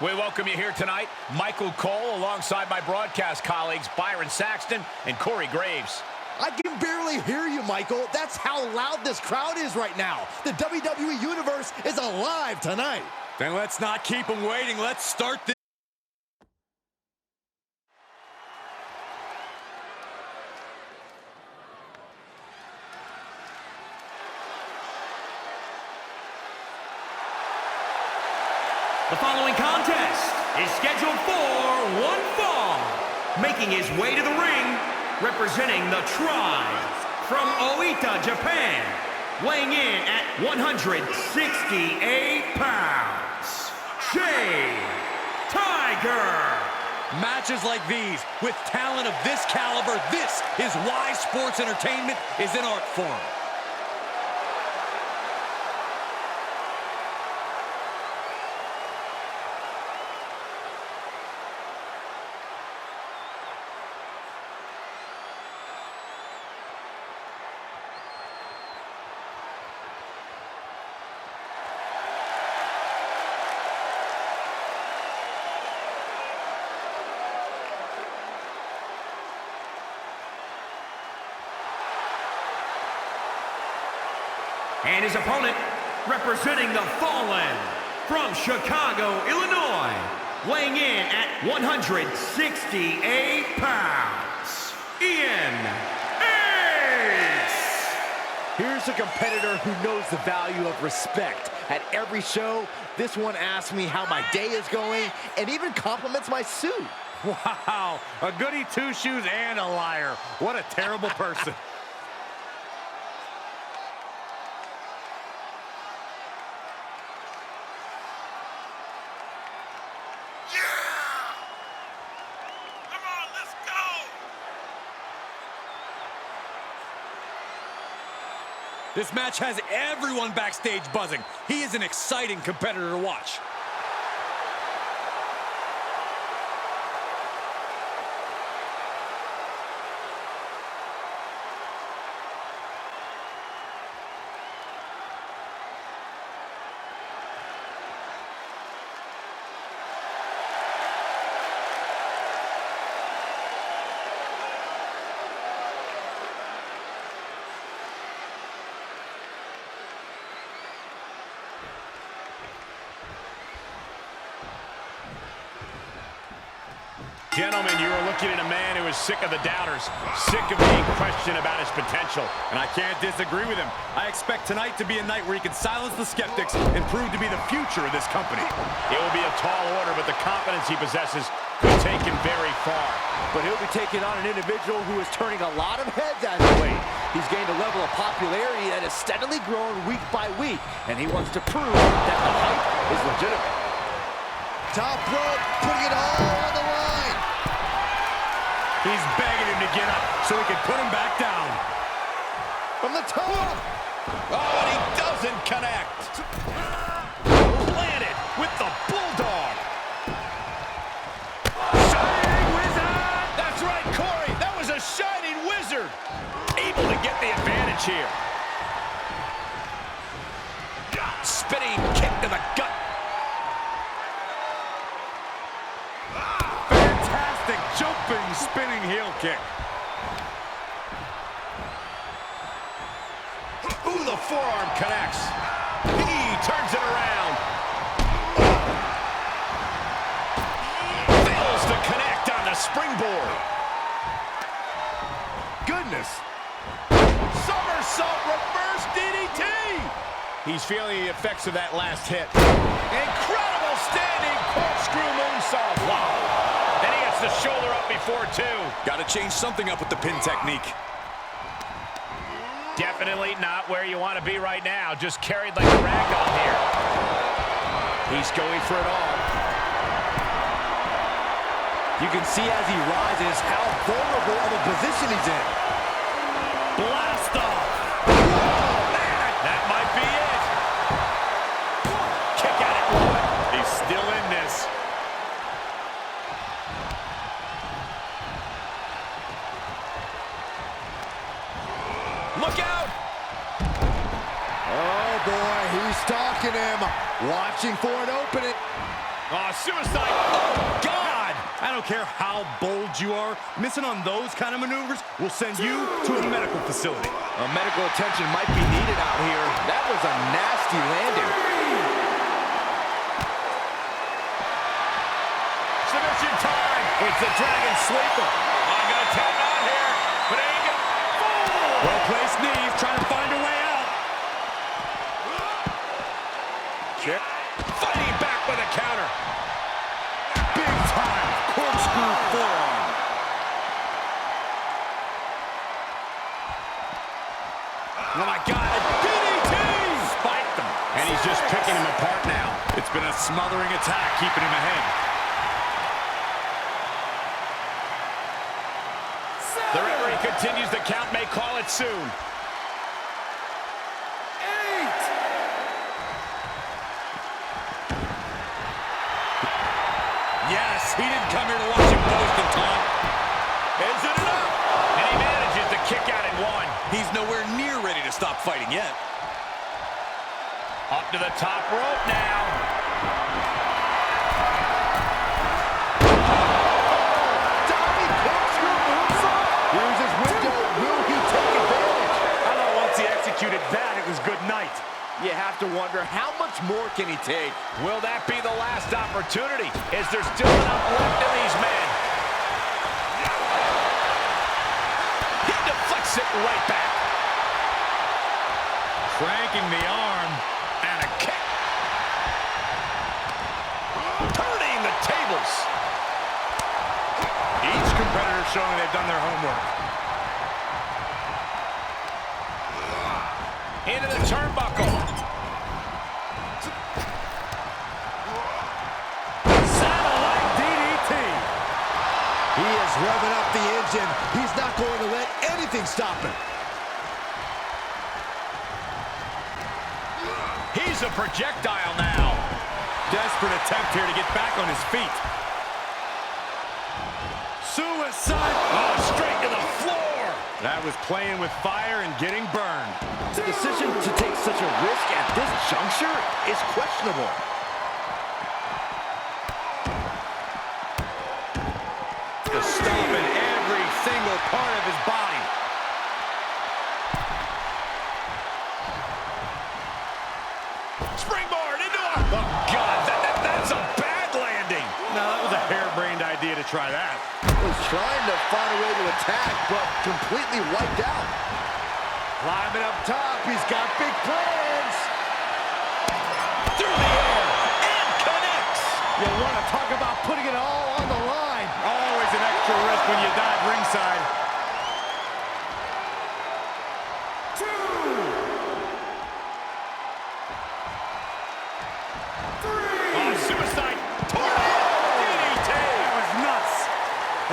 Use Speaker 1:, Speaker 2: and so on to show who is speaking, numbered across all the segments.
Speaker 1: We welcome you here tonight, Michael Cole, alongside my broadcast colleagues, Byron Saxton and Corey Graves.
Speaker 2: I can barely hear you, Michael. That's how loud this crowd is right now. The WWE Universe is alive tonight.
Speaker 3: Then let's not keep them waiting. Let's start this.
Speaker 4: The following contest is scheduled for one fall. Making his way to the ring, representing the Tribe from Oita, Japan, weighing in at 168 pounds, Jade Tiger.
Speaker 3: Matches like these, with talent of this caliber, this is why sports entertainment is an art form.
Speaker 4: And his opponent, representing the Fallen from Chicago, Illinois, weighing in at 168 pounds, Ian Ace.
Speaker 2: Here's a competitor who knows the value of respect. At every show, this one asks me how my day is going and even compliments my suit.
Speaker 3: Wow, a goody two-shoes and a liar. What a terrible person. This match has everyone backstage buzzing. He is an exciting competitor to watch.
Speaker 1: Gentlemen, you are looking at a man who is sick of the doubters, sick of being questioned about his potential.
Speaker 3: And I can't disagree with him. I expect tonight to be a night where he can silence the skeptics and prove to be the future of this company.
Speaker 1: It will be a tall order, but the confidence he possesses could take him very far.
Speaker 2: But he'll be taking on an individual who is turning a lot of heads as of late. He's gained a level of popularity that has steadily grown week by week, and he wants to prove that the hype is legitimate. Top rope, putting it all on the line.
Speaker 3: He's begging him to get up so he can put him back down.
Speaker 2: From the top.
Speaker 1: Oh, and he doesn't connect. Planted with the Bulldog. Shining Wizard! That's right, Corey. That was a Shining Wizard. Able to get the advantage here. Spinning kick to the gut.
Speaker 3: Jumping, spinning heel kick.
Speaker 1: Ooh, the forearm connects. He turns it around. Fails to connect on the springboard.
Speaker 2: Goodness.
Speaker 1: Somersault reverse DDT. He's feeling the effects of that last hit. Incredible standing corkscrew moonsault. Wow. Then he gets the shoulder up before two.
Speaker 3: Got to change something up with the pin technique.
Speaker 1: Definitely not where you want to be right now. Just carried like a rag doll here. He's going for it all.
Speaker 2: You can see as he rises how vulnerable of a position he's in.
Speaker 1: Blast off. Oh, man. That might be it. Kick at it. He's still in this. Look out!
Speaker 2: Oh boy, he's stalking him, watching for an opening.
Speaker 1: Oh, suicide. Oh, God.
Speaker 3: I don't care how bold you are, missing on those kind of maneuvers will send you to a medical facility.
Speaker 2: Medical attention might be needed out here. That was a nasty landing.
Speaker 1: Submission time. It's the Dragon Sleeper. I'm going to tap out here, but it ain't going to.
Speaker 3: Well-placed knees, trying to find a way out.
Speaker 1: Check. Fighting back with a counter.
Speaker 3: Big time corkscrew forearm.
Speaker 1: Oh, my God. A DDT! Spiked him. And he's just picking him apart now.
Speaker 3: It's been a smothering attack, keeping him ahead.
Speaker 1: The referee continues the count, may call it soon.
Speaker 3: 8. Yes, he didn't come here to watch him boast in time.
Speaker 1: Is it enough? And he manages to kick out at 1.
Speaker 3: He's nowhere near ready to stop fighting yet.
Speaker 1: Up to the top rope now.
Speaker 2: Here's his window. Will he take advantage?
Speaker 3: I know once he executed that, it was good night.
Speaker 2: You have to wonder, how much more can he take?
Speaker 1: Will that be the last opportunity? Is there still enough left in these men? He deflects it right back.
Speaker 3: Cranking the arm.
Speaker 1: And a kick. Turning the tables.
Speaker 3: Each competitor showing they've done their homework.
Speaker 1: Into the turnbuckle.
Speaker 3: Satellite DDT.
Speaker 2: He is revving up the engine. He's not going to let anything stop him.
Speaker 1: He's a projectile now.
Speaker 3: Desperate attempt here to get back on his feet. Suicide.
Speaker 1: Oh, straight to the floor.
Speaker 3: That was playing with fire and getting burned.
Speaker 2: The decision to take such a risk at this juncture is questionable.
Speaker 3: To stop in every single part of his body.
Speaker 1: Springboard into a... Oh, God, that's a bad landing.
Speaker 3: No, that was a harebrained idea to try that.
Speaker 2: Was trying to find a way to attack, but completely wiped out. Climbing up top, he's got big plans.
Speaker 1: Through the air and connects.
Speaker 2: You want to talk about putting it all on the line.
Speaker 3: Always an extra risk when you dive ringside.
Speaker 1: 2. 3. Oh, suicide. DDT.
Speaker 3: That was nuts.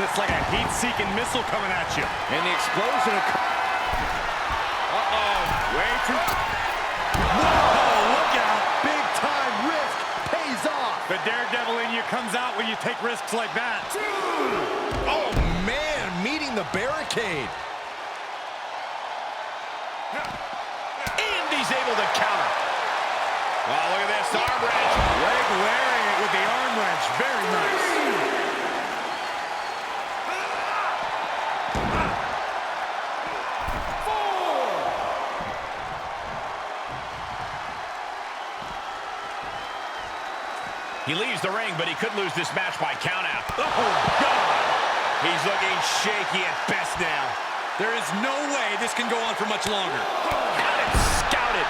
Speaker 3: It's like a heat-seeking missile coming at you.
Speaker 2: And the explosion.
Speaker 3: Uh-oh. Way too... Whoa, look out.
Speaker 2: Big time risk pays off.
Speaker 3: The daredevil in you comes out when you take risks like that.
Speaker 1: 2.
Speaker 2: Oh, man, meeting the barricade.
Speaker 1: And he's able to counter. Oh, look at this arm wrench.
Speaker 3: Leg lariat with the arm wrench. Very nice.
Speaker 1: He leaves the ring, but he could lose this match by countout. Oh, God! He's looking shaky at best now.
Speaker 3: There is no way this can go on for much longer.
Speaker 1: Had it scouted.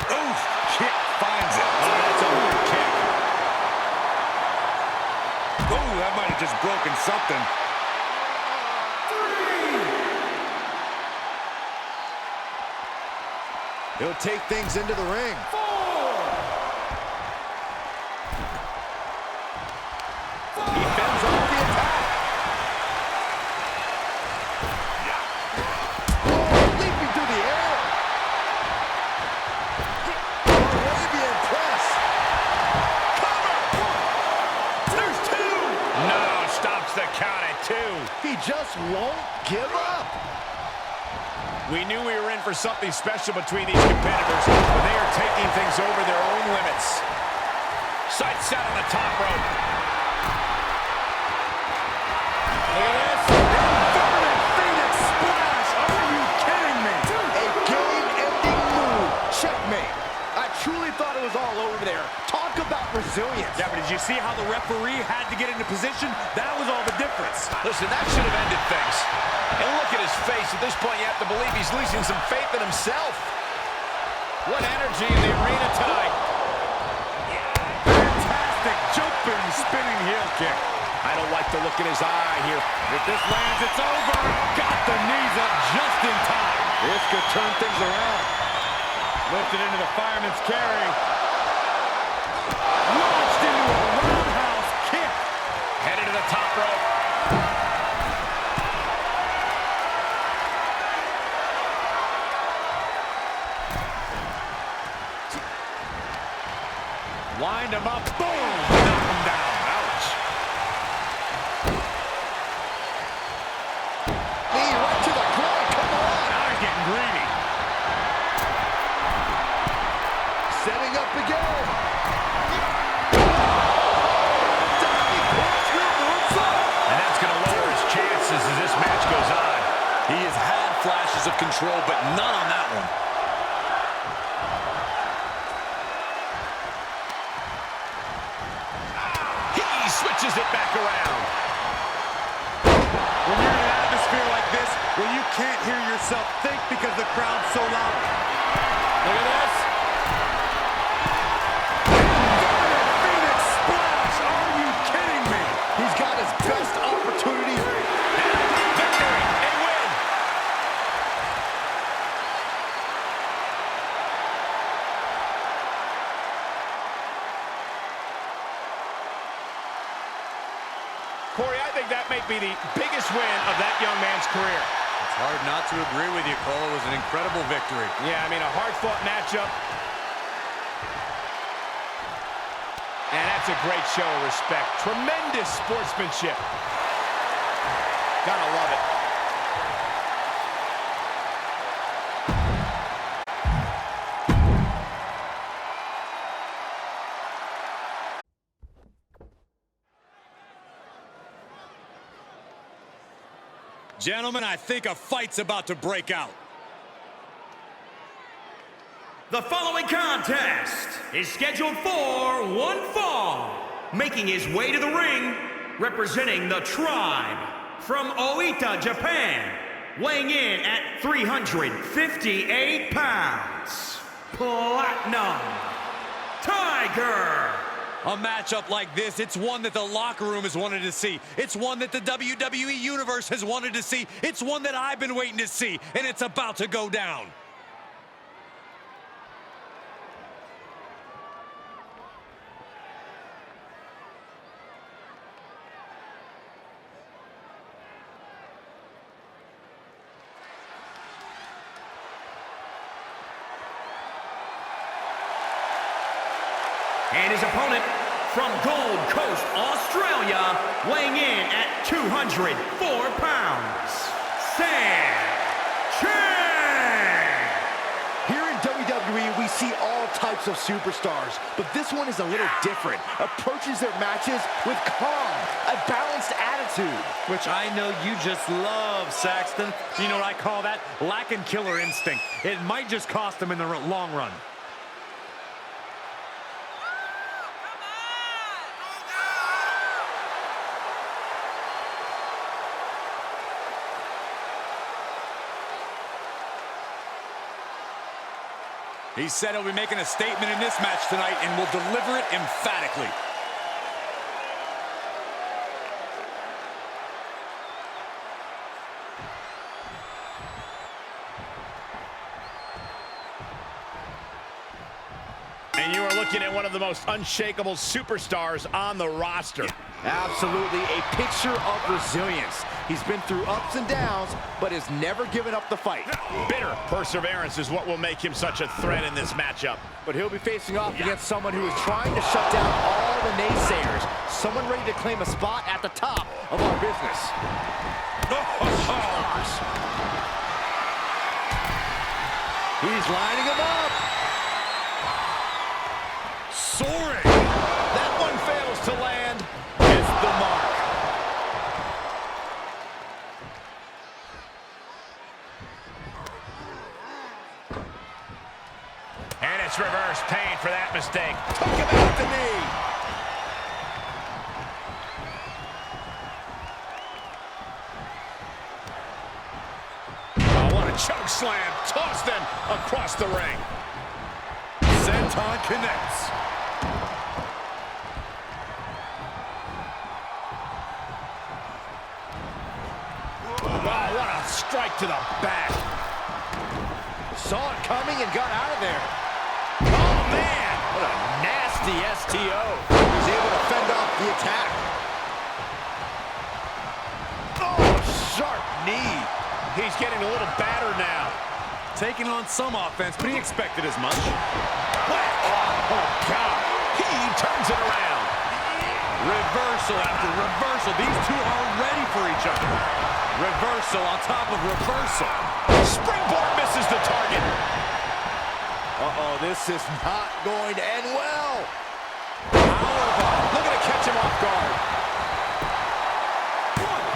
Speaker 3: Oof! Kick finds it.
Speaker 1: Oh, that's a hard kick.
Speaker 3: Oh, that might have just broken something.
Speaker 1: 3.
Speaker 2: He'll take things into the ring.
Speaker 1: 4.
Speaker 2: He fends off the attack. Oh, leaping through the air. Arabian press.
Speaker 1: Cover. There's 2. No, stops the count at 2.
Speaker 2: He just won't give up.
Speaker 1: We knew we were in for something special between these competitors, but they are taking things over their own limits. Sights set on the top rope. Look at this.
Speaker 2: Inverted Phoenix Splash. Are you kidding me? A game-ending move. Checkmate. I truly thought it was all over there. Talk about resilience.
Speaker 3: Yeah, but did you see how the referee had to get into position? That was all the difference.
Speaker 1: Listen, that should have ended things. And look at his face. At this point, you have to believe he's losing some faith in himself. What energy in the arena tonight.
Speaker 3: Fantastic jumping, spinning heel kick.
Speaker 1: I don't like the look in his eye here.
Speaker 3: If this lands, it's over. Got the knees up just in time.
Speaker 2: This could turn things around.
Speaker 3: Lifted into the fireman's carry. Launched into a roundhouse kick.
Speaker 1: Headed to the top rope.
Speaker 3: Wind him up. Boom. Knock him down. Ouch.
Speaker 2: Knee right to the groin. Come on.
Speaker 3: Now he's getting greedy.
Speaker 2: Setting up again.
Speaker 1: And that's going to lower his chances as this match goes on.
Speaker 3: He has had flashes of control, but none on that one.
Speaker 1: He switches it back around.
Speaker 3: When you're in an atmosphere like this, where you can't hear yourself think because the crowd's so loud.
Speaker 1: Look at this.
Speaker 3: Phoenix Splash! Are you kidding me?
Speaker 2: He's got his best opportunity.
Speaker 1: Victory, a win. Corey, I think that may be the biggest win of that young man's career.
Speaker 3: It's hard not to agree with you, Cole. It was an incredible victory.
Speaker 1: Yeah, I mean, a hard-fought matchup. And that's a great show of respect. Tremendous sportsmanship. Gotta love it.
Speaker 3: Gentlemen, I think a fight's about to break out.
Speaker 4: The following contest is scheduled for one fall. Making his way to the ring, representing the Tribe from Oita, Japan. Weighing in at 358 pounds. Platinum Tiger.
Speaker 3: A matchup like this, it's one that the locker room has wanted to see. It's one that the WWE Universe has wanted to see. It's one that I've been waiting to see, and it's about to go down.
Speaker 4: And his opponent from Gold Coast, Australia, weighing in at 204 pounds, Sam Chang.
Speaker 2: Here in WWE, we see all types of superstars, but this one is a little different. Approaches their matches with calm, a balanced attitude.
Speaker 3: Which I know you just love, Saxton. You know what I call that? Lacking killer instinct. It might just cost them in the long run. He said he'll be making a statement in this match tonight and will deliver it emphatically.
Speaker 1: And you are looking at one of the most unshakable superstars on the roster.
Speaker 2: Absolutely a picture of resilience. He's been through ups and downs, but has never given up the fight.
Speaker 1: Bitter perseverance is what will make him such a threat in this matchup.
Speaker 2: But he'll be facing off against someone who is trying to shut down all the naysayers. Someone ready to claim a spot at the top of our business. He's lining him up.
Speaker 1: Soaring. That one fails to land. It's the mark. And it's reverse pain for that mistake. Took him out the knee. Oh, what a choke slam. Tossed them across the ring. Senton connects. Oh, what a strike to the back.
Speaker 2: Saw it coming and got out of there.
Speaker 1: Oh, man.
Speaker 2: What a nasty STO. He's able to fend off the attack. Oh, sharp knee.
Speaker 1: He's getting a little battered now.
Speaker 3: Taking on some offense, but he expected as much.
Speaker 1: Whack. Oh, God. He turns it around.
Speaker 3: Reversal after reversal. These two are ready for each other. Reversal on top of reversal.
Speaker 1: Springboard misses the target.
Speaker 2: Uh-oh, this is not going to end well.
Speaker 1: Powerbomb. Looking to catch him off guard.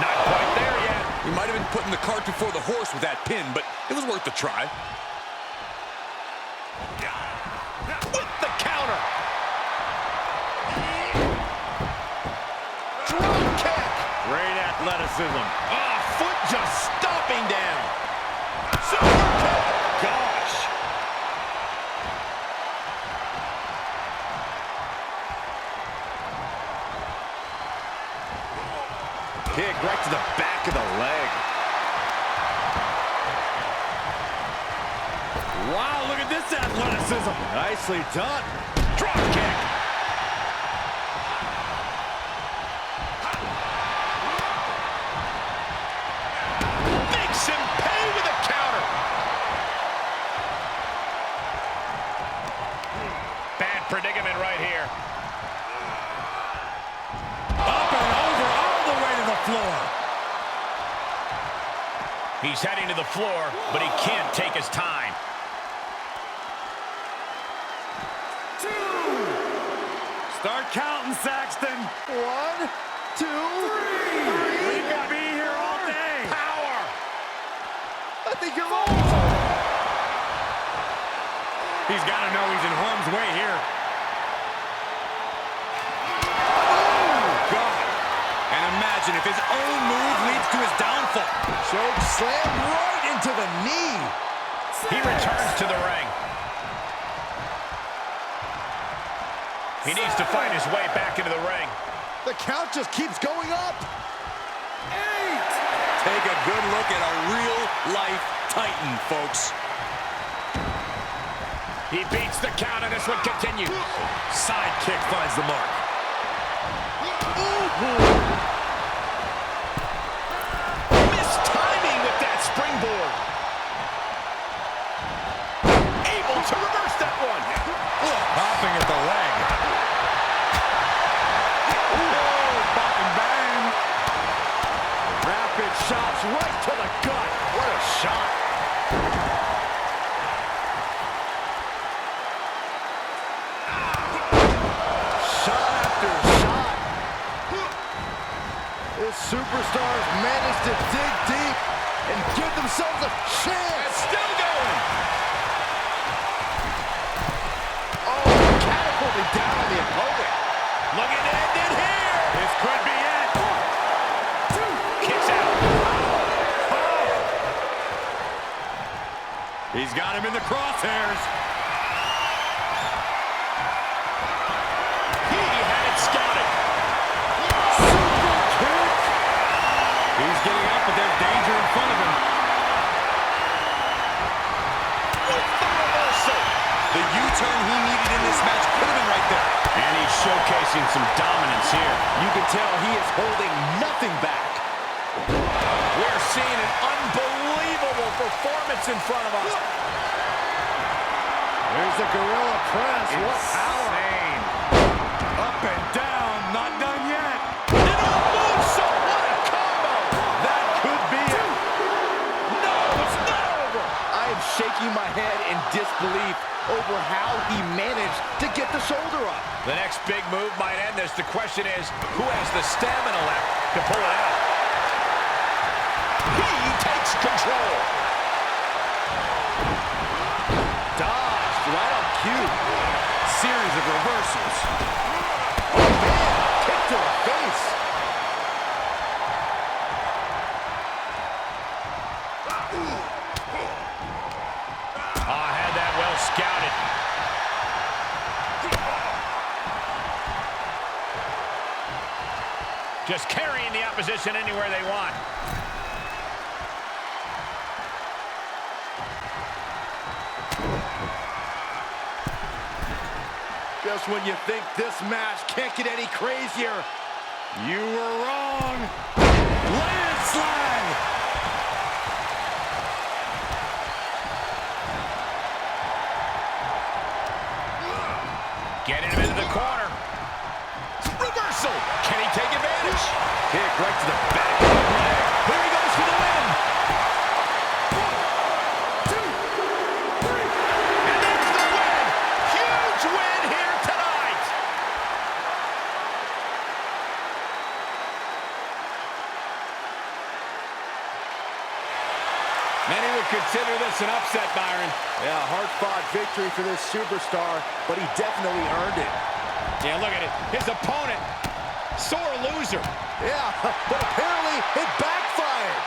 Speaker 1: Not quite there yet.
Speaker 3: He might have been putting the cart before the horse with that pin, but it was worth a try.
Speaker 1: With the counter. Drop kick.
Speaker 2: Great athleticism.
Speaker 1: Ah, foot just stomping down. Super kick. Gosh.
Speaker 2: Kick right to the back of the leg.
Speaker 3: Wow, look at this athleticism.
Speaker 2: Nicely done.
Speaker 1: Drop kick. Makes him pay with a counter. Bad predicament right here.
Speaker 3: Up and over, all the way to the floor.
Speaker 1: He's heading to the floor, but he can't take his time.
Speaker 3: Start counting, Saxton.
Speaker 2: 1, 2, 3.
Speaker 3: We could be here all day.
Speaker 1: Power.
Speaker 2: I think you're wrong.
Speaker 3: He's got to know he's in harm's way here.
Speaker 2: Oh,
Speaker 3: God. And imagine if his own move leads to his downfall.
Speaker 2: choke slam right into the knee.
Speaker 1: He returns to the ring. He needs to find his way back into the ring.
Speaker 2: The count just keeps going up.
Speaker 3: 8. Take a good look at a real-life Titan, folks.
Speaker 1: He beats the count, and this one continues.
Speaker 3: Side kick finds the mark.
Speaker 1: Missed timing with that springboard. Able to reverse that one.
Speaker 3: Popping at the leg.
Speaker 2: Rapid shots right to the gut. What a shot. Shot after shot. These superstars managed to dig deep and give themselves a chance.
Speaker 1: Still going.
Speaker 2: Oh, catapulted down on the opponent.
Speaker 1: Looking to end it here.
Speaker 3: This could be it.
Speaker 1: Kicks out.
Speaker 3: He's got him in the crosshairs.
Speaker 1: He had it scouted.
Speaker 2: Super kick.
Speaker 3: He's getting up, but there's danger in front of him.
Speaker 1: With the reversal.
Speaker 3: The U-turn he needed in this match could have been right there.
Speaker 1: And he's showcasing some dominance here.
Speaker 2: You can tell he is holding nothing back.
Speaker 1: We're seeing an unbelievable performance in front of us.
Speaker 2: There's the gorilla press. What power.
Speaker 3: Insane. Up and down, not done yet.
Speaker 1: And a moonsault. What a combo.
Speaker 2: That could be it.
Speaker 1: No, it's not over.
Speaker 2: I am shaking my head in disbelief over how he managed to get the shoulder up.
Speaker 1: The next big move might end this. The question is, who has the stamina left to pull it out? He takes control.
Speaker 2: Dodged right on cue.
Speaker 3: Series of reversals.
Speaker 2: Oh, man, kick to the face.
Speaker 1: Had that well scouted. Just carrying the opposition anywhere they want.
Speaker 2: Just when you think this match can't get any crazier, you were wrong. Landslide!
Speaker 1: Getting him into the corner. Reversal. Can he take advantage?
Speaker 2: Kick right to the back of the leg.
Speaker 1: Here he goes for the win.
Speaker 2: 1, 2, 3.
Speaker 1: And there's the win. Huge win here tonight. Many would consider this an upset, Byron.
Speaker 2: Yeah, hard-fought victory for this superstar, but he definitely earned it.
Speaker 1: Yeah, look at it. His opponent, sore loser.
Speaker 2: Yeah, but apparently it backfired.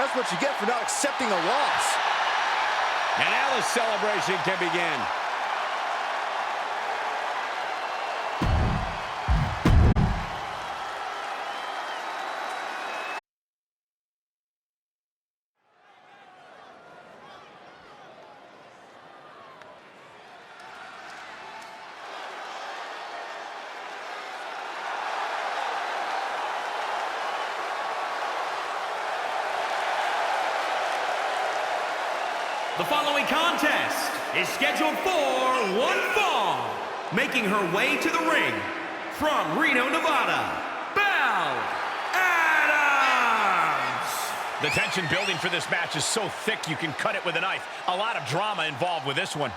Speaker 2: That's what you get for not accepting a loss.
Speaker 1: And now the celebration can begin.
Speaker 4: The following contest is scheduled for one fall. Making her way to the ring from Reno, Nevada, Belle Adams.
Speaker 1: The tension building for this match is so thick you can cut it with a knife. A lot of drama involved with this one.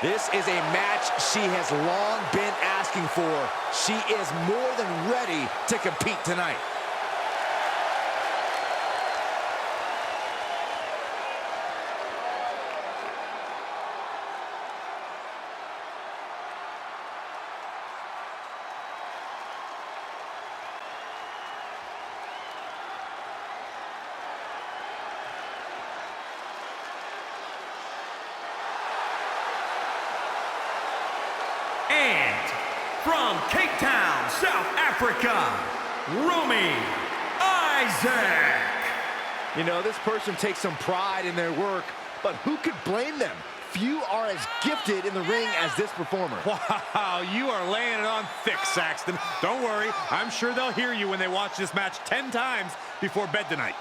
Speaker 2: This is a match she has long been asking for. She is more than ready to compete tonight.
Speaker 4: And from Cape Town, South Africa, Romi Isaac.
Speaker 2: You know, this person takes some pride in their work, but who could blame them? Few are as gifted in the ring as this performer.
Speaker 3: Wow, you are laying it on thick, Saxton. Don't worry, I'm sure they'll hear you when they watch this match 10 times before bed tonight.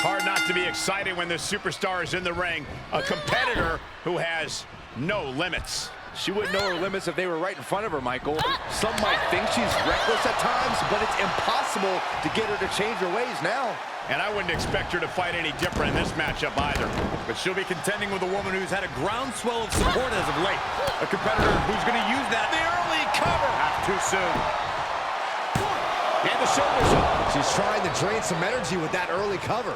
Speaker 1: Hard not to be excited when the superstar is in the ring. A competitor who has no limits.
Speaker 2: She wouldn't know her limits if they were right in front of her, Michael. Some might think she's reckless at times, but it's impossible to get her to change her ways now.
Speaker 1: And I wouldn't expect her to fight any different in this matchup either.
Speaker 3: But she'll be contending with a woman who's had a groundswell of support as of late. A competitor who's going to use that.
Speaker 1: The early cover.
Speaker 3: Not too soon.
Speaker 1: And the shoulders up.
Speaker 2: She's trying to drain some energy with that early cover.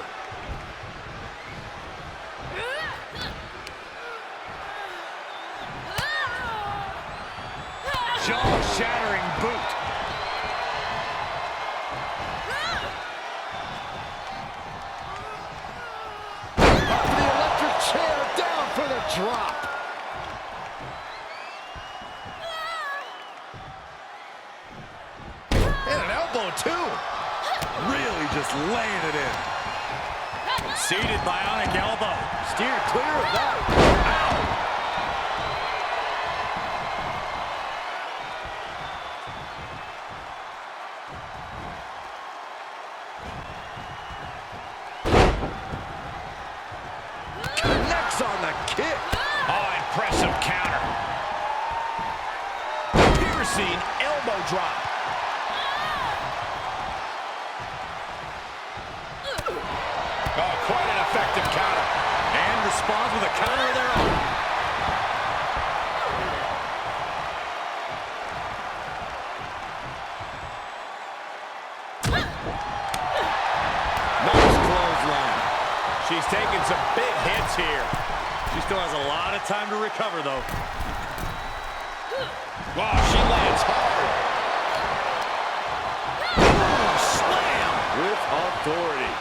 Speaker 1: Jaw-shattering boot.
Speaker 2: Up for the electric chair, down for the drop. And an elbow, too.
Speaker 3: Really just laying it in. Seated bionic elbow.
Speaker 2: Steered clear of that.
Speaker 1: Ow! Reversing elbow drop. Oh, quite an effective counter.
Speaker 3: And responds with a counter of their own.
Speaker 1: Nice clothesline. She's taking some big hits here.
Speaker 3: She still has a lot of time to recover, though.
Speaker 1: Wow, she lands hard. Ooh, slam with authority.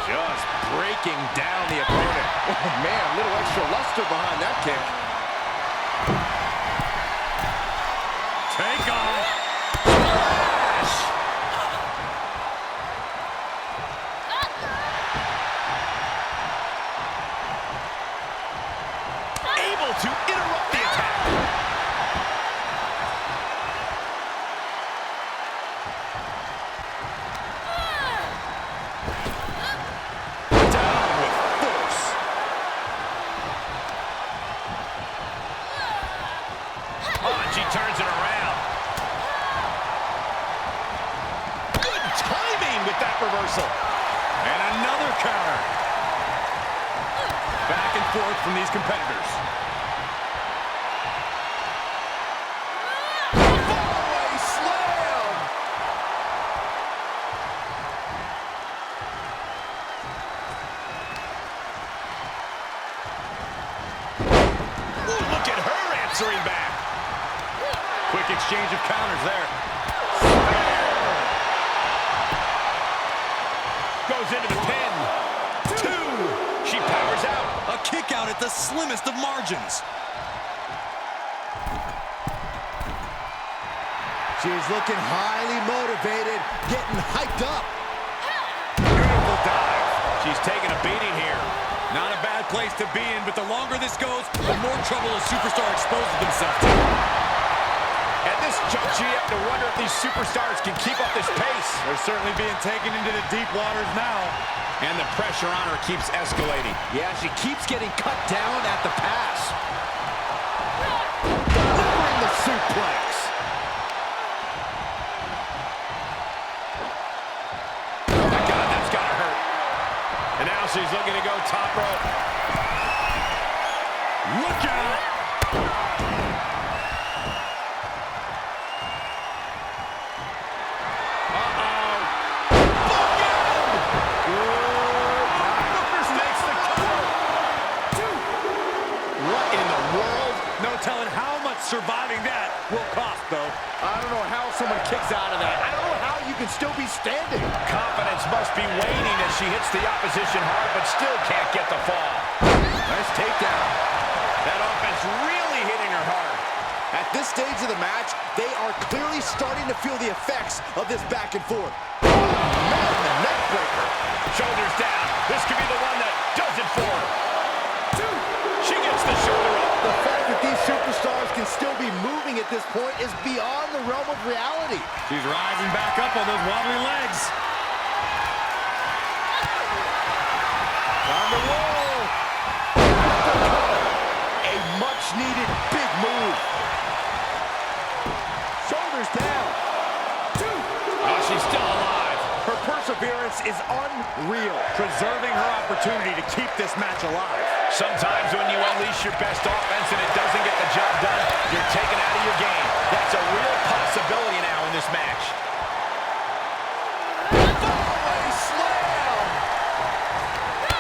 Speaker 1: Just breaking down the opponent. Oh, man, a little extra luster behind that kick.
Speaker 3: Take off.
Speaker 1: Splash! Able to interrupt the attack. Down with force. Oh, and she turns it around. Good timing with that reversal.
Speaker 3: And another counter. Back and forth from these competitors.
Speaker 1: Fallaway slam. Ooh, look at her answering back.
Speaker 3: Quick exchange of counters there.
Speaker 1: Goes into the pin. Two. She powers out.
Speaker 3: A kick out at the slimmest of margins.
Speaker 2: She's looking highly motivated, getting hyped up.
Speaker 1: Beautiful dive. She's taking a beating here.
Speaker 3: Not a bad place to be in, but the longer this goes, the more trouble a superstar exposes themselves to.
Speaker 1: At this juncture, you have to wonder if these superstars can keep up this pace.
Speaker 3: They're certainly being taken into the deep waters now.
Speaker 1: And the pressure on her keeps escalating.
Speaker 2: Yeah, she keeps getting cut down at the pass. Delivering the suplex.
Speaker 1: Oh my God, that's gotta hurt. And now she's looking to go top rope.
Speaker 3: Look out! Telling how much surviving that will cost, though.
Speaker 2: I don't know how someone kicks out of that. I don't know how you can still be standing.
Speaker 1: Confidence must be waning as she hits the opposition hard, but still can't get the fall. Nice takedown. That offense really hitting her hard.
Speaker 2: At this stage of the match, they are clearly starting to feel the effects of this back and forth. Oh, man, the neck breaker.
Speaker 1: Shoulders down. This could be the one that does it for her. Two. She gets the shoulder up.
Speaker 2: The fact that these superstars can still be moving at this point is beyond the realm of reality.
Speaker 3: She's rising back up on those wobbly legs.
Speaker 2: On the roll. A much-needed big move. Shoulders down. Two.
Speaker 1: Oh, she's still alive.
Speaker 2: Her perseverance is unreal.
Speaker 3: Preserving her opportunity to keep this match alive.
Speaker 1: Sometimes when you unleash your best offense and it doesn't get the job done, you're taken out of your game. That's a real possibility now in this match. Fallaway slam!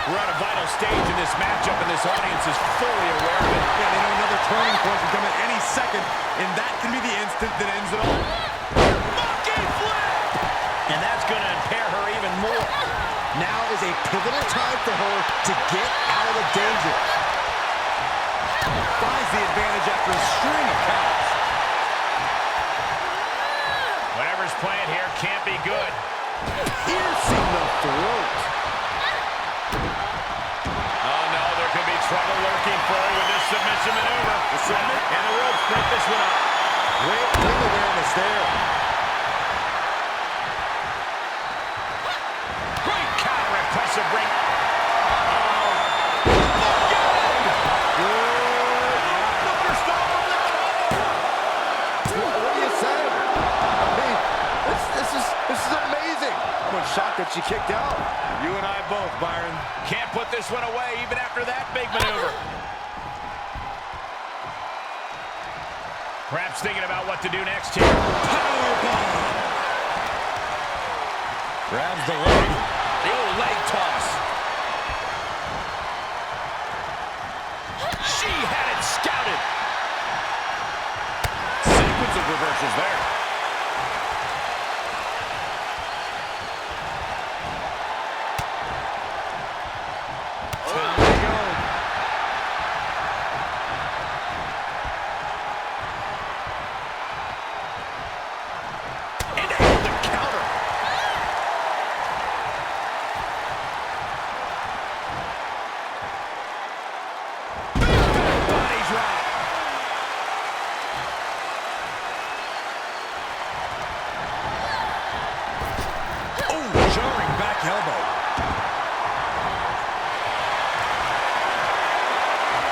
Speaker 1: We're at a vital stage in this matchup, and this audience is fully aware of it.
Speaker 3: Yeah, they know another turning point can come at any second, and that can be the instant that ends it all.
Speaker 1: Monkey flip! And that's going to impair her even more.
Speaker 2: Now is a pivotal time for her to get out of danger.
Speaker 3: Finds the advantage after a string of counts.
Speaker 1: Whatever's playing here can't be good.
Speaker 2: Piercing the throat.
Speaker 1: Oh no, there could be trouble lurking for her with this submission maneuver. And the ropes break this one up.
Speaker 2: Great ring awareness there.
Speaker 1: Great counter, impressive ring.
Speaker 2: that she kicked out.
Speaker 1: You and I both, Byron. Can't put this one away even after that big maneuver. Perhaps thinking about what to do next here. Powerbomb! Grabs the leg. The old leg toss. She had it scouted. Sequence of reversals there. Time to go. And able to counter. Body drop. Oh, jarring back elbow.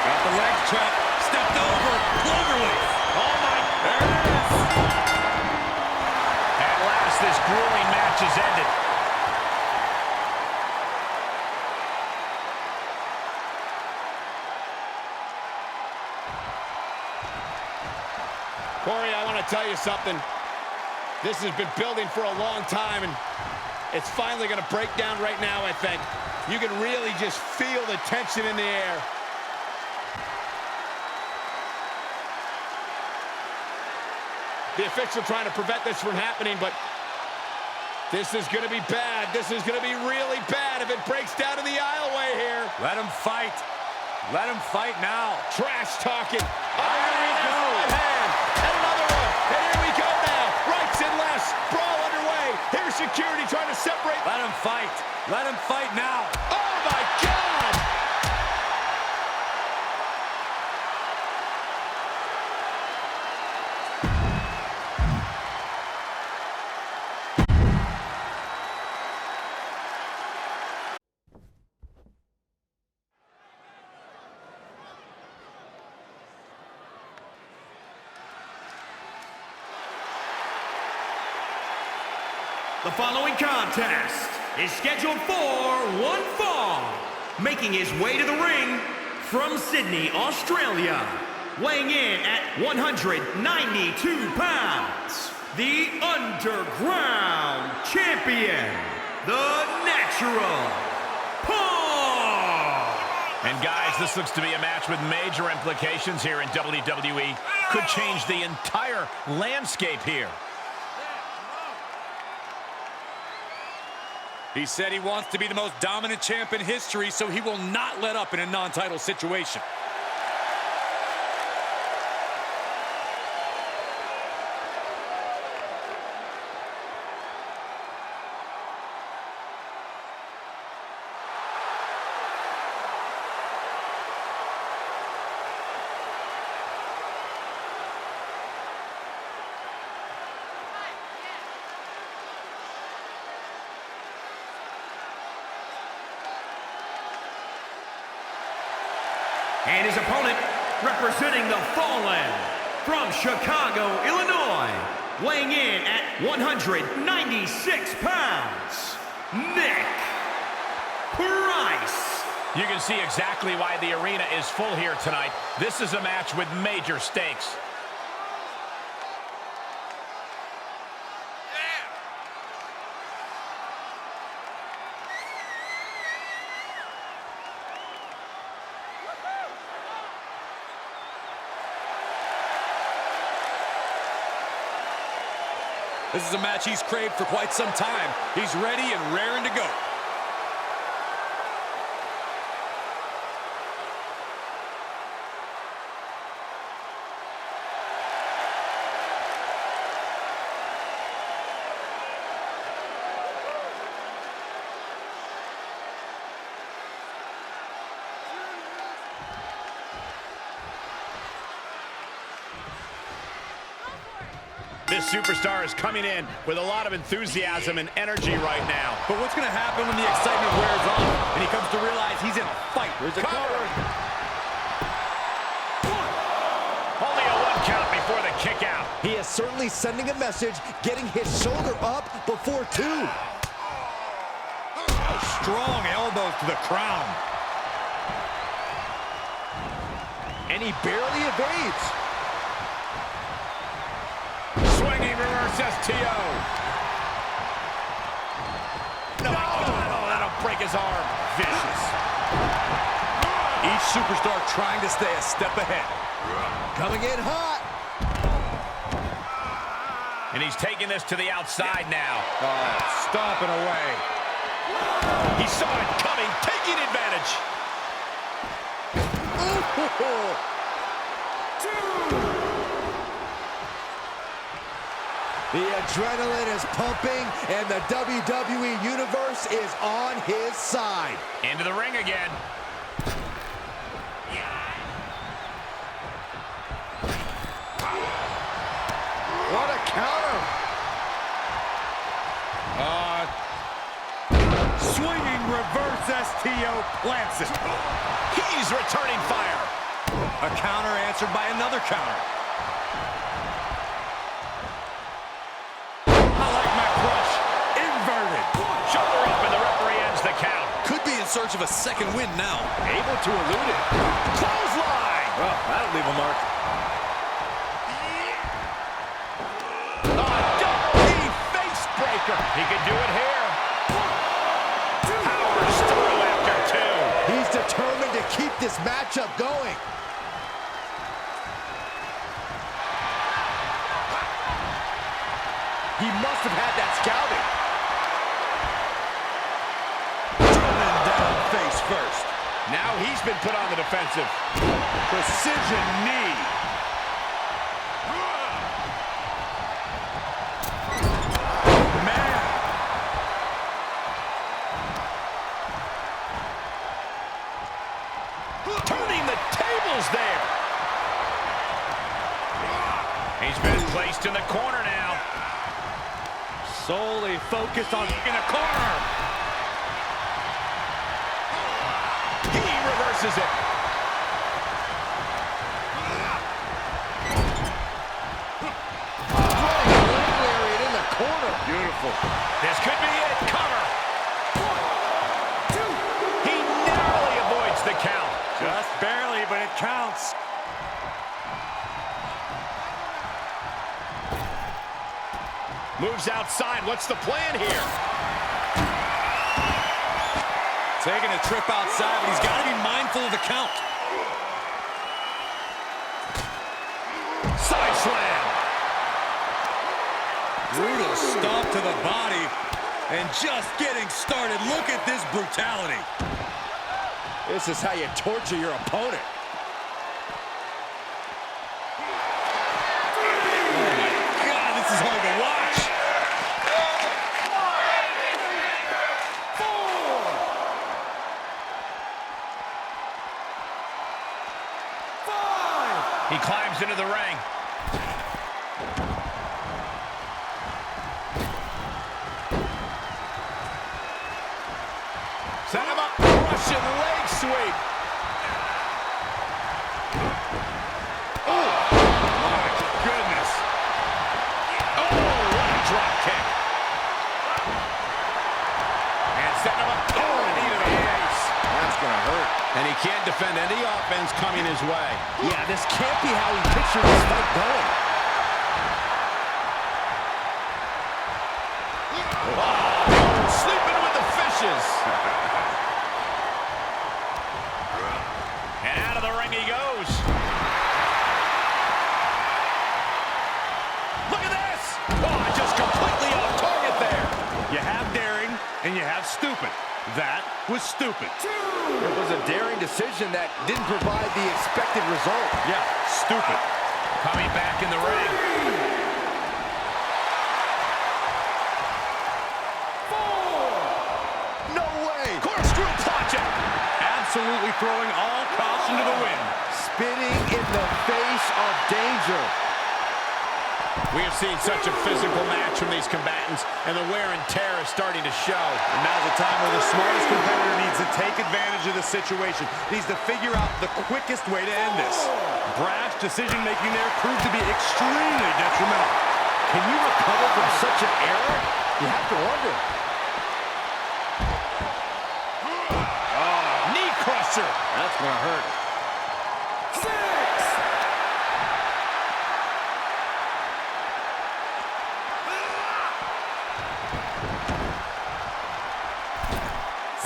Speaker 1: Got the leg trap. Stepped over. Cloverleaf. Oh, my. There it is. At last, this grueling match is ended. Corey, I want to tell you something. This has been building for a long time, and it's finally going to break down right now, I think. You can really just feel the tension in the air. The official trying to prevent this from happening, but this is going to be bad. This is going to be really bad if it breaks down in the aisleway here. Let him fight. Let him fight now. Trash talking. Oh, here we go. Right hand. And another one. And here we go now. Rights and lefts. Brawl underway. Here's security trying to separate. Let him fight. Let him fight now. Oh, my God.
Speaker 4: The following contest is scheduled for one fall. Making his way to the ring from Sydney, Australia. Weighing in at 192 pounds. The Underground Champion. The Natural Paul.
Speaker 1: And guys, this looks to be a match with major implications here in WWE. Could change the entire landscape here.
Speaker 3: He said he wants to be the most dominant champ in history, so he will not let up in a non-title situation.
Speaker 4: And his opponent, representing the Fallen, from Chicago, Illinois, weighing in at 196 pounds, Nick Price.
Speaker 1: You can see exactly why the arena is full here tonight. This is a match with major stakes.
Speaker 3: This is a match he's craved for quite some time. He's ready and raring to go.
Speaker 1: This superstar is coming in with a lot of enthusiasm and energy right now.
Speaker 3: But what's going to happen when the excitement wears off and he comes to realize he's in a fight?
Speaker 1: There's a cover. Only a 1 count before the kick out.
Speaker 2: He is certainly sending a message, getting his shoulder up before 2.
Speaker 3: strong elbows to the crown.
Speaker 2: And he barely evades.
Speaker 1: Swinging reverse STO. No, that'll break his arm.
Speaker 3: Vicious. Each superstar trying to stay a step ahead.
Speaker 2: Coming in hot.
Speaker 1: And he's taking this to the outside now.
Speaker 3: Stomping away.
Speaker 1: He saw it coming, taking advantage.
Speaker 2: The adrenaline is pumping, and the WWE Universe is on his side.
Speaker 1: Into the ring again.
Speaker 2: What a counter.
Speaker 3: Swinging reverse STO plants it.
Speaker 1: He's returning fire.
Speaker 3: A counter answered by another counter. I like my crush. Inverted.
Speaker 1: Shoulder up and the referee ends the count.
Speaker 3: Could be in search of a second win now.
Speaker 1: Able to elude it. Clothesline.
Speaker 3: Well, that'll leave a mark.
Speaker 1: Double knee face breaker. He could do it here. Powers through after two.
Speaker 2: He's determined to keep this matchup going. He must have had that scouting.
Speaker 3: Driven down face first.
Speaker 1: Now he's been put on the defensive.
Speaker 3: Precision knee. Man.
Speaker 1: Turning the tables there. He's been placed in the corner now.
Speaker 3: Solely focused on in a corner.
Speaker 1: He reverses it.
Speaker 2: Lariat in the corner.
Speaker 3: Beautiful.
Speaker 1: This could be it. Cover. 1, 2. He narrowly avoids the count.
Speaker 3: Just barely, but it counts.
Speaker 1: Moves outside. What's the plan here?
Speaker 3: Taking a trip outside, but he's got to be mindful of the count.
Speaker 1: Side slam.
Speaker 3: Brutal stomp to the body. And just getting started. Look at this brutality.
Speaker 2: This is how you torture your opponent.
Speaker 3: Oh my God, this is hard to watch.
Speaker 1: 4. 5. He climbs into the ring. Set him up. Russian leg sweep. Oh, my goodness. Oh, what a drop kick. And set him up. Oh, knee to the face.
Speaker 2: That's gonna hurt.
Speaker 1: And he can't defend any offense coming his way.
Speaker 2: Yeah, this can't be how he pictured this fight going.
Speaker 1: Oh, sleeping with the fishes. And out of the ring he goes. Look at this. Oh, just completely off target there.
Speaker 3: You have daring, and you have stupid. That was stupid.
Speaker 2: It was a daring decision that didn't provide the expected result.
Speaker 3: Yeah, stupid.
Speaker 1: Coming back in the ring. 4. No way. Corkscrew plunge.
Speaker 3: Absolutely throwing all caution to the wind.
Speaker 2: Spitting in the face of danger.
Speaker 1: We have seen such a physical match from these combatants, and the wear and tear is starting to show.
Speaker 3: And now's the time where the smartest competitor needs to take advantage of the situation. Needs to figure out the quickest way to end this. Brash decision-making there proved to be extremely detrimental.
Speaker 2: Can you recover from such an error? You have to wonder.
Speaker 3: pressure.
Speaker 2: That's gonna hurt.
Speaker 3: 6.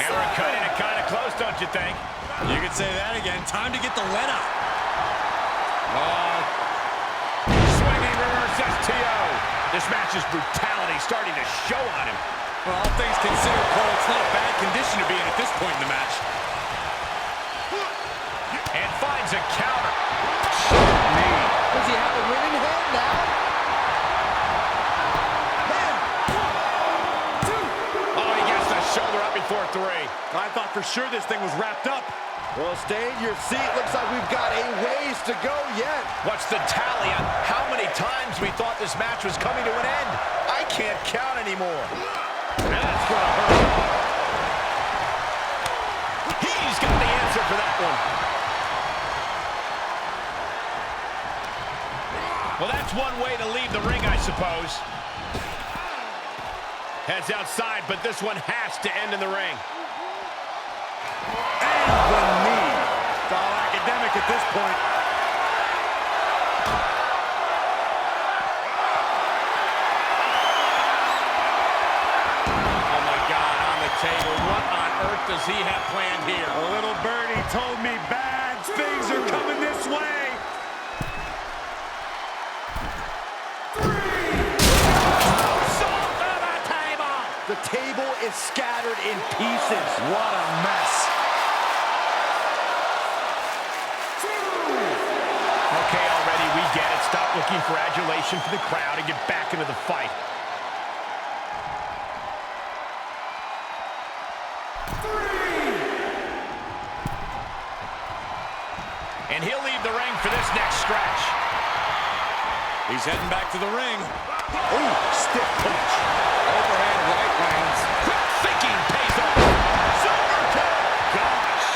Speaker 1: And we're cutting it kind of close, don't you think?
Speaker 3: You could say that again. Time to get the let out.
Speaker 1: Swinging reverse STO. This match's brutality starting to show on him.
Speaker 3: Well, all things considered, Cole, it's not a bad condition to be in at this point in the match.
Speaker 1: And finds a counter.
Speaker 2: Does he have a winning hand now?
Speaker 1: Oh, he gets the shoulder up before 3.
Speaker 3: I thought for sure this thing was wrapped up.
Speaker 2: Well, stay in your seat. Looks like we've got a ways to go yet.
Speaker 1: What's the tally on how many times we thought this match was coming to an end? I can't count anymore.
Speaker 2: That's gonna hurt.
Speaker 1: He's got the answer for that one. Well, that's one way to leave the ring, I suppose. Heads outside, but this one has to end in the ring.
Speaker 3: And the knee. It's all academic at this point.
Speaker 1: Oh, my God, on the table. What on earth does he have planned here?
Speaker 3: A little birdie told me bad things are coming this way. 3.
Speaker 1: Salt to the table!
Speaker 2: The table is scattered in pieces.
Speaker 3: What a mess. 2.
Speaker 1: Okay, already, we get it. Stop looking for adulation for the crowd and get back into the fight.
Speaker 3: 3.
Speaker 1: And he'll leave the ring for this next stretch.
Speaker 3: He's heading back to the ring.
Speaker 2: Ooh, stiff punch.
Speaker 1: Overhand right lands. Quick thinking pays off. Silver kick. Gosh.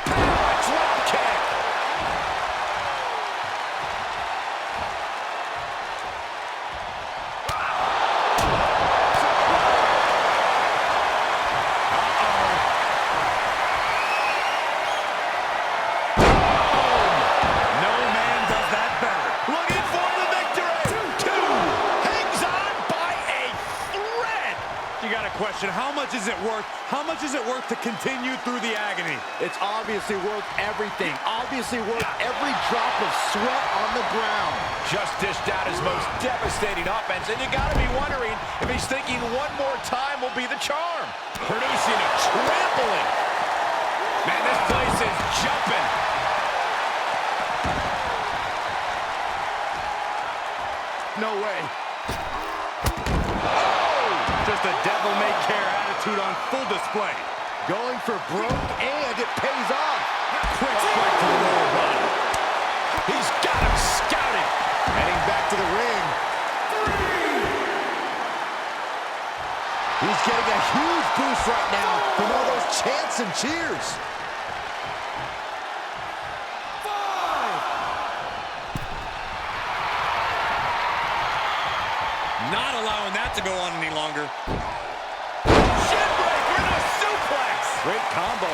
Speaker 1: Power drop kick.
Speaker 3: No man does that better.
Speaker 1: Looking for the victory. 2. Hangs on by a thread.
Speaker 3: You got to question, how much is it worth? How much is it worth to continue through the agony?
Speaker 2: It's obviously worth everything. Obviously worth every drop of sweat on the ground.
Speaker 1: Just dished out his most devastating offense, and you got to be wondering if he's thinking one more time will be the charm. Producing a trampling. Man, this place is jumping.
Speaker 2: No way.
Speaker 3: Just a devil-may-care attitude on full display.
Speaker 2: Going for broke, and it pays off.
Speaker 3: Quick strike to the lower body.
Speaker 1: He's got him scouted.
Speaker 2: Heading back to the ring.
Speaker 3: 3.
Speaker 2: He's getting a huge boost right now from all those chants and cheers.
Speaker 3: 5. Not allowing that to go on any longer.
Speaker 1: Shinbreaker and a suplex.
Speaker 2: Great combo.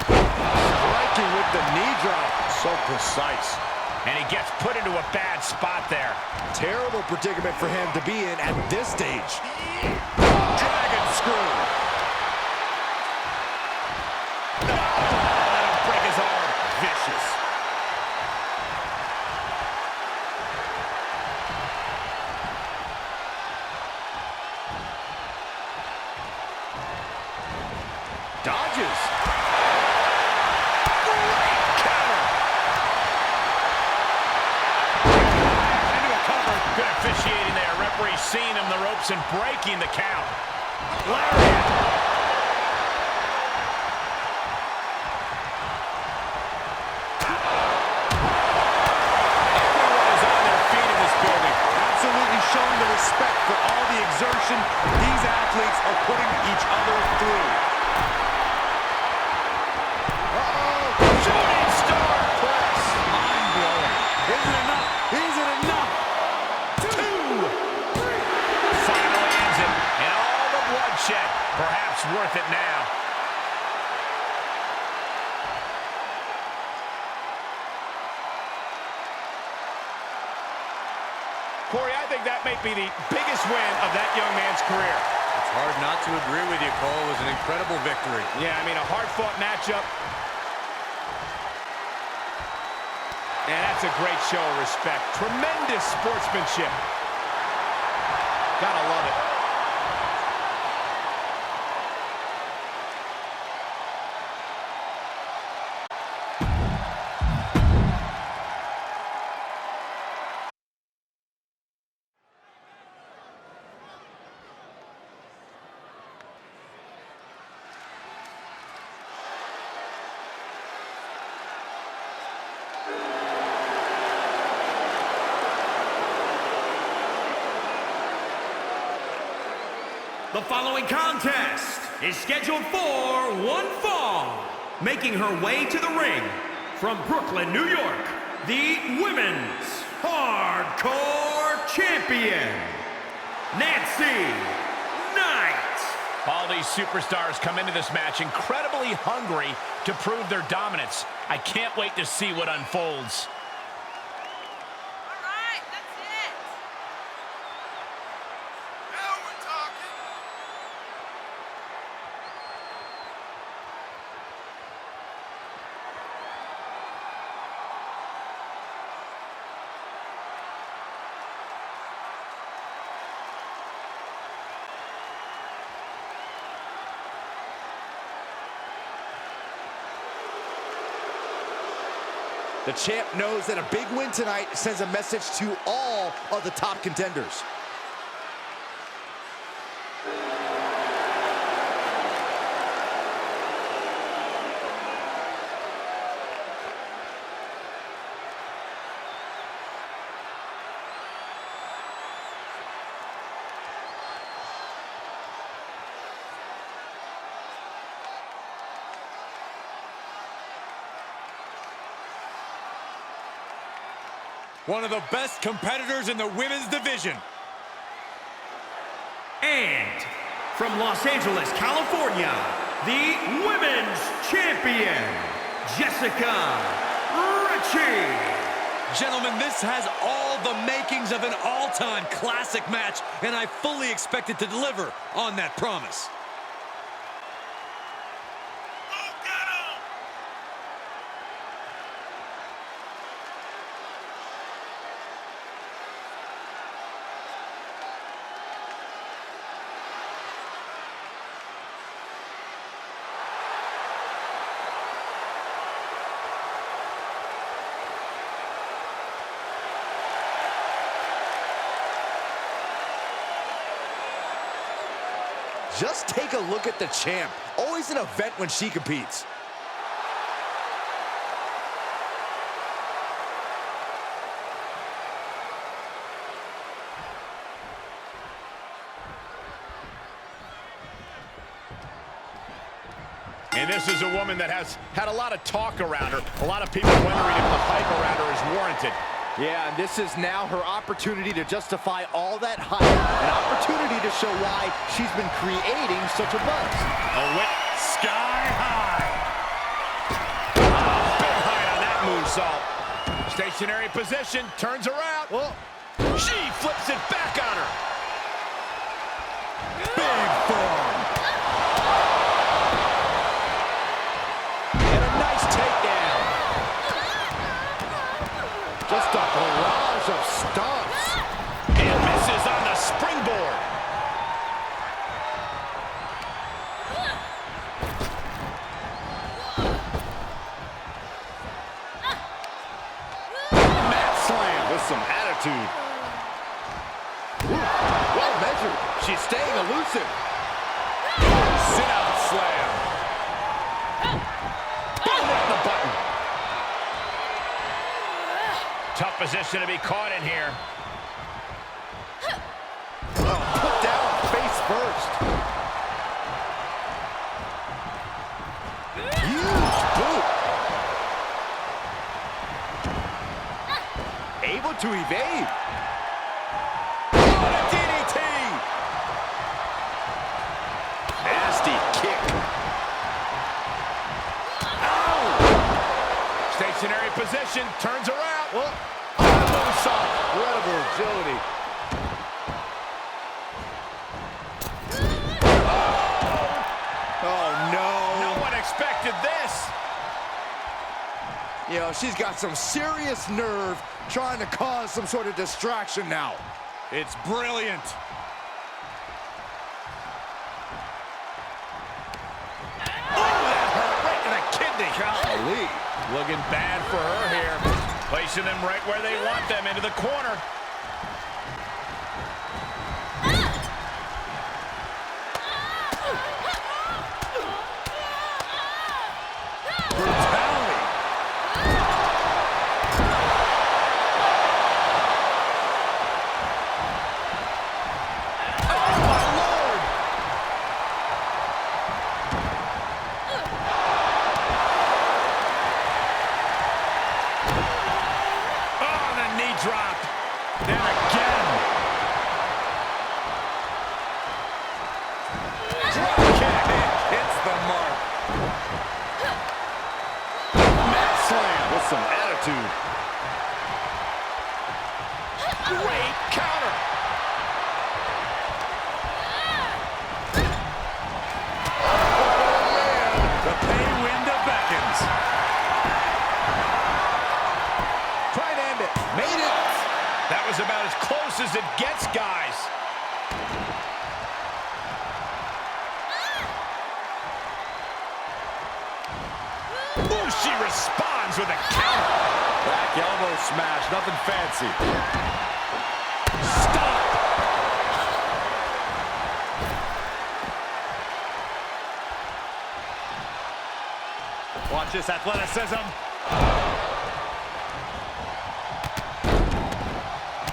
Speaker 2: Striking with the knee drop. So precise.
Speaker 1: And he gets put into a bad spot there.
Speaker 2: Terrible predicament for him to be in at this stage.
Speaker 3: Dragon screw.
Speaker 1: That'll break his arm.
Speaker 3: Vicious.
Speaker 2: Dodges.
Speaker 1: Good officiating there. Referee seeing him the ropes and breaking the count. Lariat. Everyone is on their feet in this building.
Speaker 3: Absolutely showing the respect for all the exertion these athletes are putting each other through.
Speaker 1: Shooting star press.
Speaker 3: Mind-blowing. Is it enough? Is it enough?
Speaker 1: 2. Finally ends it. And Corey, I think that may be the biggest win of that young man's career.
Speaker 3: It's hard not to agree with you, Cole. It was an incredible victory.
Speaker 1: Yeah, I mean, a hard-fought matchup. And that's a great show of respect. Tremendous sportsmanship. Gotta love it.
Speaker 4: The following contest is scheduled for one fall. Making her way to the ring from Brooklyn, New York, the Women's Hardcore Champion, Nancy Knight.
Speaker 1: All these superstars come into this match incredibly hungry to prove their dominance. I can't wait to see what unfolds.
Speaker 2: The champ knows that a big win tonight sends a message to all of the top contenders.
Speaker 3: One of the best competitors in the women's division.
Speaker 4: And from Los Angeles, California, the Women's Champion, Jessica Ricci.
Speaker 3: Gentlemen, this has all the makings of an all-time classic match, and I fully expect it to deliver on that promise.
Speaker 2: Just take a look at the champ. Always an event when she competes.
Speaker 1: And this is a woman that has had a lot of talk around her. A lot of people wondering if the hype around her is warranted.
Speaker 2: Yeah, and this is now her opportunity to justify all that hype. An opportunity to show why she's been creating such a buzz.
Speaker 1: A whip sky high. Oh, big height on that moonsault. Stationary position, turns around.
Speaker 2: Oh.
Speaker 1: She flips it back on her.
Speaker 2: Big form. And a nice takedown. Just a barrage of stomps.
Speaker 1: And misses on the springboard.
Speaker 2: Mat slam with some attitude. Ooh, well measured. She's staying elusive.
Speaker 1: Sit-out slam. Boom on the button. Tough position to be caught in here.
Speaker 2: Put down face first. Huge boot. Able to evade. What a DDT. Nasty kick.
Speaker 1: Stationary position, turns around.
Speaker 2: Oh.
Speaker 1: Moonsault.
Speaker 2: Incredible agility. You know, she's got some serious nerve trying to cause some sort of distraction now.
Speaker 3: It's brilliant.
Speaker 1: Right in the kidney.
Speaker 2: Golly.
Speaker 1: Looking bad for her here. Placing them right where they want them, into the corner.
Speaker 3: Brutality.
Speaker 2: Oh, my Lord.
Speaker 1: Oh, the knee drop. Then again. Drop kick.
Speaker 3: Hits the mark.
Speaker 1: Mat slam.
Speaker 3: With some attitude.
Speaker 1: Great counter.
Speaker 3: The pay window beckons.
Speaker 2: Try to end it. Made it.
Speaker 1: That was about as close as it gets, guys. Ooh, she responds with a counter.
Speaker 2: Back elbow smash. Nothing fancy.
Speaker 1: Stop.
Speaker 3: Watch this athleticism.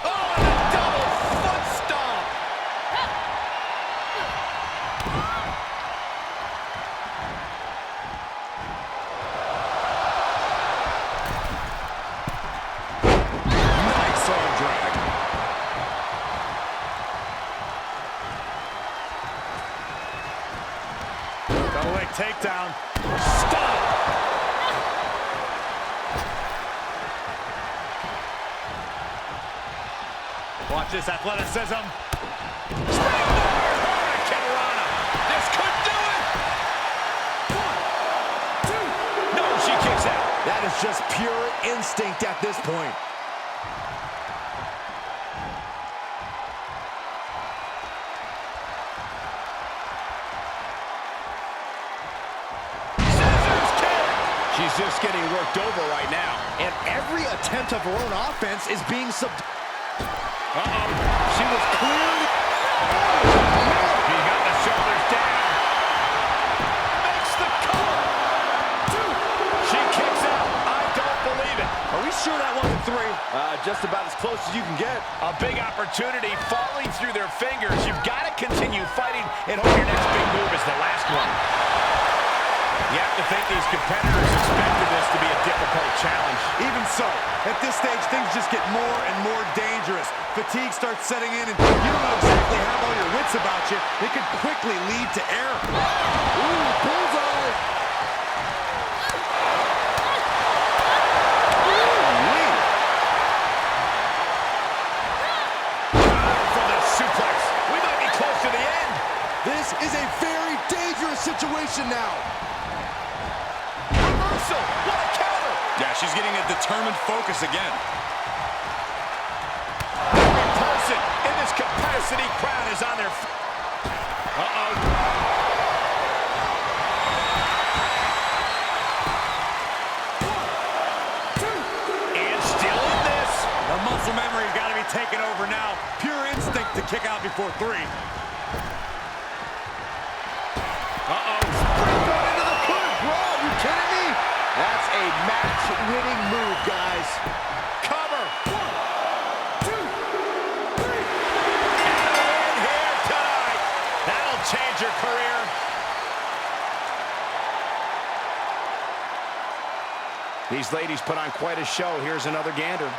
Speaker 1: Oh, and a double foot stomp.
Speaker 3: Nice arm drag. Double leg takedown.
Speaker 1: Stop.
Speaker 3: Watch this athleticism.
Speaker 1: Camarana. This could do it. 1, 2. No, she kicks out.
Speaker 2: That is just pure instinct at this point.
Speaker 1: Scissors kick. She's just getting worked over right now.
Speaker 2: And every attempt of her own offense is being
Speaker 1: Uh-oh. She was clearly... He got the shoulders down. Makes the cover. 2. She kicks out. I don't believe it.
Speaker 2: Are we sure that wasn't 3? Just about as close as you can get.
Speaker 1: A big opportunity falling through their fingers. You've got to continue fighting and hope your next big move is the last one. You have to think these competitors expected this to be a difficult challenge.
Speaker 3: Even so, at this stage, things just get more and more dangerous. Fatigue starts setting in, and you don't know exactly have all your wits about you. It could quickly lead to error.
Speaker 2: Ooh, bullseye!
Speaker 1: For the suplex. We might be close to the end.
Speaker 2: This is a very dangerous situation now.
Speaker 1: Reversal. What a counter.
Speaker 3: Yeah, she's getting a determined focus again.
Speaker 1: Every person in this capacity crowd is on their... Uh-oh. And still in this.
Speaker 3: The muscle memory's got to be taken over now. Pure instinct to kick out before 3.
Speaker 1: Uh-oh.
Speaker 2: Springboard into the corner, bro. Are you kidding me? That's a match-winning move, guys.
Speaker 1: Cover. 1, 2, 3. And a win here tonight. That'll change your career. These ladies put on quite a show. Here's another gander.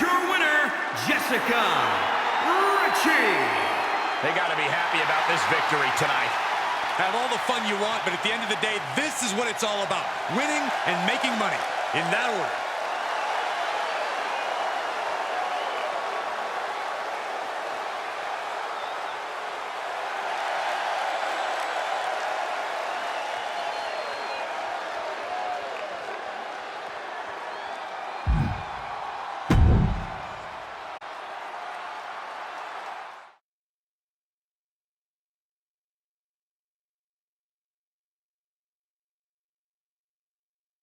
Speaker 4: your winner, Jessica Ricci.
Speaker 1: They got to be happy about this victory tonight.
Speaker 3: Have all the fun you want, but at the end of the day, this is what it's all about. Winning and making money. In that order.